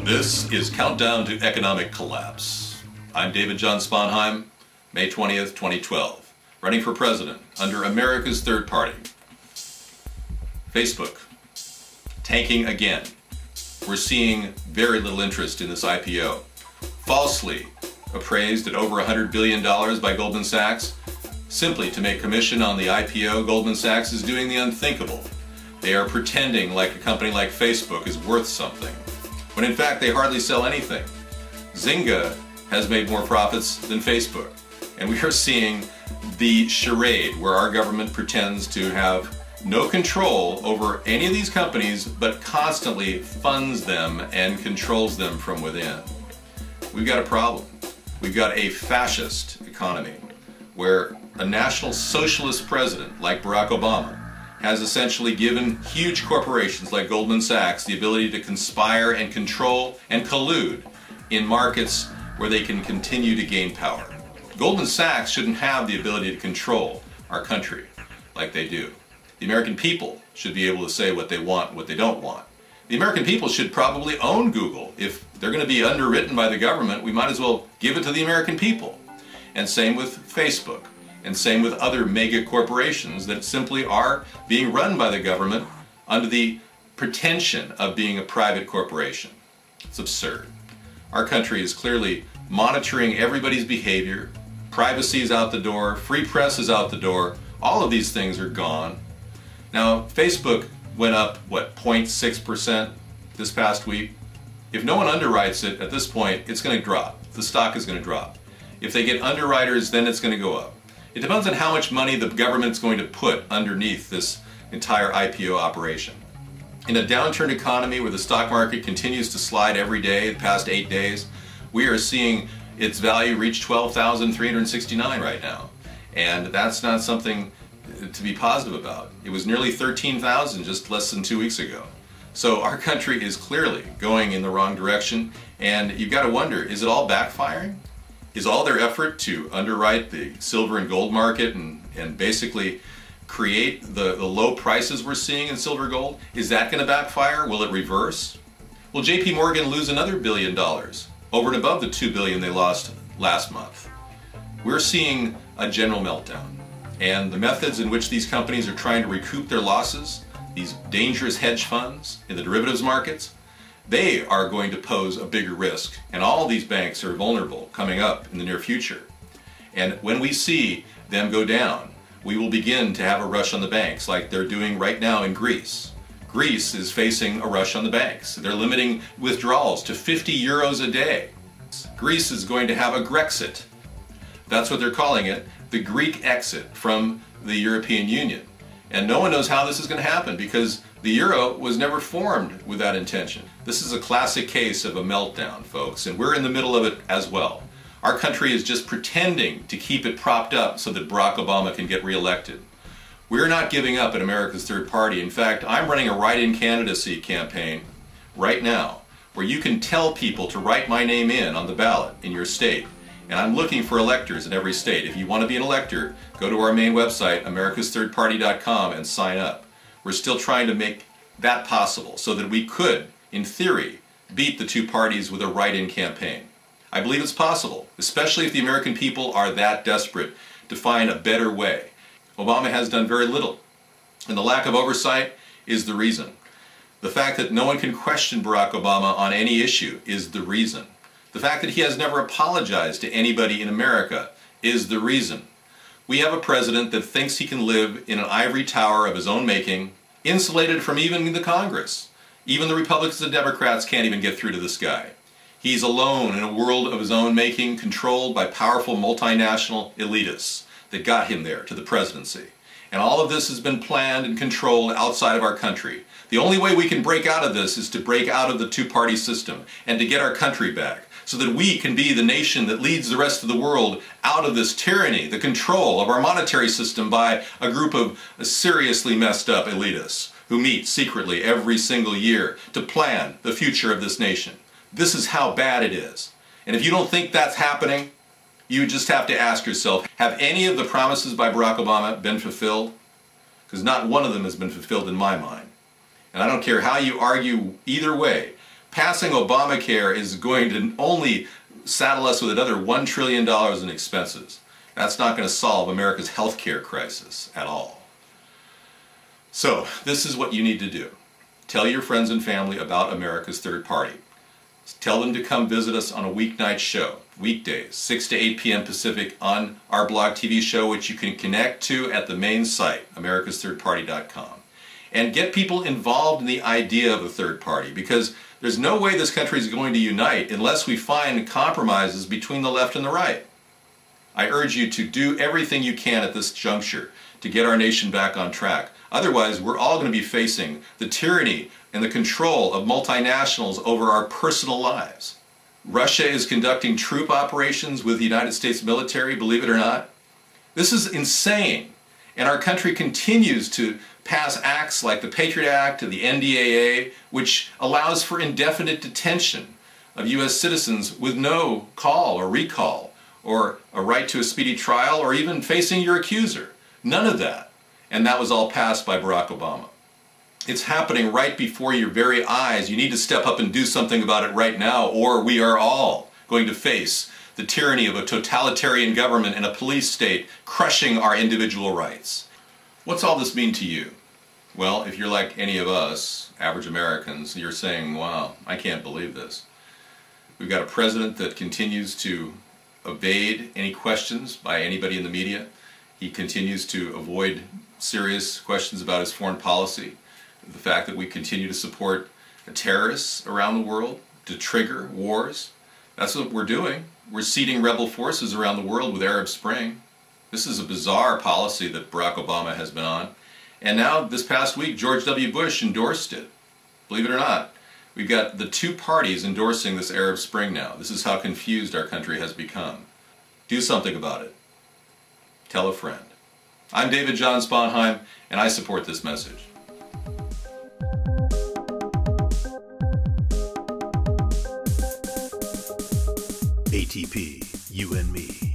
This is Countdown to Economic Collapse. I'm David John Sponheim, May 20th, 2012, running for president under America's Third Party. Facebook, tanking again. We're seeing very little interest in this IPO. Falsely appraised at over $100 billion by Goldman Sachs. Simply to make commission on the IPO, Goldman Sachs is doing the unthinkable. They are pretending like a company like Facebook is worth something, when in fact they hardly sell anything. Zynga has made more profits than Facebook. And we are seeing the charade where our government pretends to have no control over any of these companies, but constantly funds them and controls them from within. We've got a problem. We've got a fascist economy where a national socialist president like Barack Obama has essentially given huge corporations like Goldman Sachs the ability to conspire and control and collude in markets where they can continue to gain power. Goldman Sachs shouldn't have the ability to control our country like they do. The American people should be able to say what they want, what they don't want. The American people should probably own Google. If they're going to be underwritten by the government, we might as well give it to the American people. And same with Facebook. And same with other mega corporations that simply are being run by the government under the pretension of being a private corporation. It's absurd. Our country is clearly monitoring everybody's behavior. Privacy is out the door. Free press is out the door. All of these things are gone. Now, Facebook went up, what, 0.6% this past week? If no one underwrites it at this point, it's going to drop. The stock is going to drop. If they get underwriters, then it's going to go up. It depends on how much money the government's going to put underneath this entire IPO operation. In a downturn economy where the stock market continues to slide every day, the past 8 days, we are seeing its value reach $12,369 right now. And that's not something to be positive about. It was nearly 13,000 just less than 2 weeks ago. So our country is clearly going in the wrong direction, and you've got to wonder, is it all backfiring? Is all their effort to underwrite the silver and gold market and basically create the low prices we're seeing in silver and gold, is that going to backfire? Will it reverse? Will JP Morgan lose another $1 billion over and above the $2 billion they lost last month? We're seeing a general meltdown. And the methods in which these companies are trying to recoup their losses, these dangerous hedge funds in the derivatives markets, they are going to pose a bigger risk. And all these banks are vulnerable coming up in the near future. And when we see them go down, we will begin to have a rush on the banks like they're doing right now in Greece. Greece is facing a rush on the banks. They're limiting withdrawals to 50 euros a day. Greece is going to have a Grexit. That's what they're calling it, the Greek exit from the European Union. And no one knows how this is going to happen because the euro was never formed with that intention. This is a classic case of a meltdown, folks, and we're in the middle of it as well. Our country is just pretending to keep it propped up so that Barack Obama can get reelected. We're not giving up at America's Third Party. In fact, I'm running a write-in candidacy campaign right now where you can tell people to write my name in on the ballot in your state. And I'm looking for electors in every state. If you want to be an elector, go to our main website, americasthirdparty.com, and sign up. We're still trying to make that possible so that we could, in theory, beat the two parties with a write-in campaign. I believe it's possible, especially if the American people are that desperate to find a better way. Obama has done very little, and the lack of oversight is the reason. The fact that no one can question Barack Obama on any issue is the reason. The fact that he has never apologized to anybody in America is the reason. We have a president that thinks he can live in an ivory tower of his own making, insulated from even the Congress. Even the Republicans and Democrats can't even get through to this guy. He's alone in a world of his own making, controlled by powerful multinational elitists that got him there to the presidency. And all of this has been planned and controlled outside of our country. The only way we can break out of this is to break out of the two-party system and to get our country back, so that we can be the nation that leads the rest of the world out of this tyranny, the control of our monetary system by a group of seriously messed up elitists who meet secretly every single year to plan the future of this nation. This is how bad it is. And if you don't think that's happening, you just have to ask yourself, have any of the promises by Barack Obama been fulfilled? Because not one of them has been fulfilled in my mind. And I don't care how you argue either way, Passing Obamacare is going to only saddle us with another $1 trillion in expenses. That's not going to solve America's healthcare crisis at all. So, this is what you need to do. Tell your friends and family about America's Third Party. Tell them to come visit us on a weeknight show, weekdays, 6 to 8 p.m. Pacific, on our blog TV show, which you can connect to at the main site, americasthirdparty.com. And get people involved in the idea of a third party, because there's no way this country is going to unite unless we find compromises between the left and the right. I urge you to do everything you can at this juncture to get our nation back on track. Otherwise, we're all going to be facing the tyranny and the control of multinationals over our personal lives. Russia is conducting troop operations with the United States military, believe it or not. This is insane. And our country continues to pass acts like the Patriot Act and the NDAA, which allows for indefinite detention of U.S. citizens with no call or recall, or a right to a speedy trial, or even facing your accuser. None of that. And that was all passed by Barack Obama. It's happening right before your very eyes. You need to step up and do something about it right now, or we are all going to face the tyranny of a totalitarian government and a police state crushing our individual rights. What's all this mean to you? Well, if you're like any of us, average Americans, you're saying, wow, I can't believe this. We've got a president that continues to evade any questions by anybody in the media. He continues to avoid serious questions about his foreign policy. The fact that we continue to support terrorists around the world to trigger wars. That's what we're doing. We're seeding rebel forces around the world with Arab Spring. This is a bizarre policy that Barack Obama has been on. And now, this past week, George W. Bush endorsed it. Believe it or not. We've got the two parties endorsing this Arab Spring now. This is how confused our country has become. Do something about it. Tell a friend. I'm David John Sponheim, and I support this message. ATP, you and me.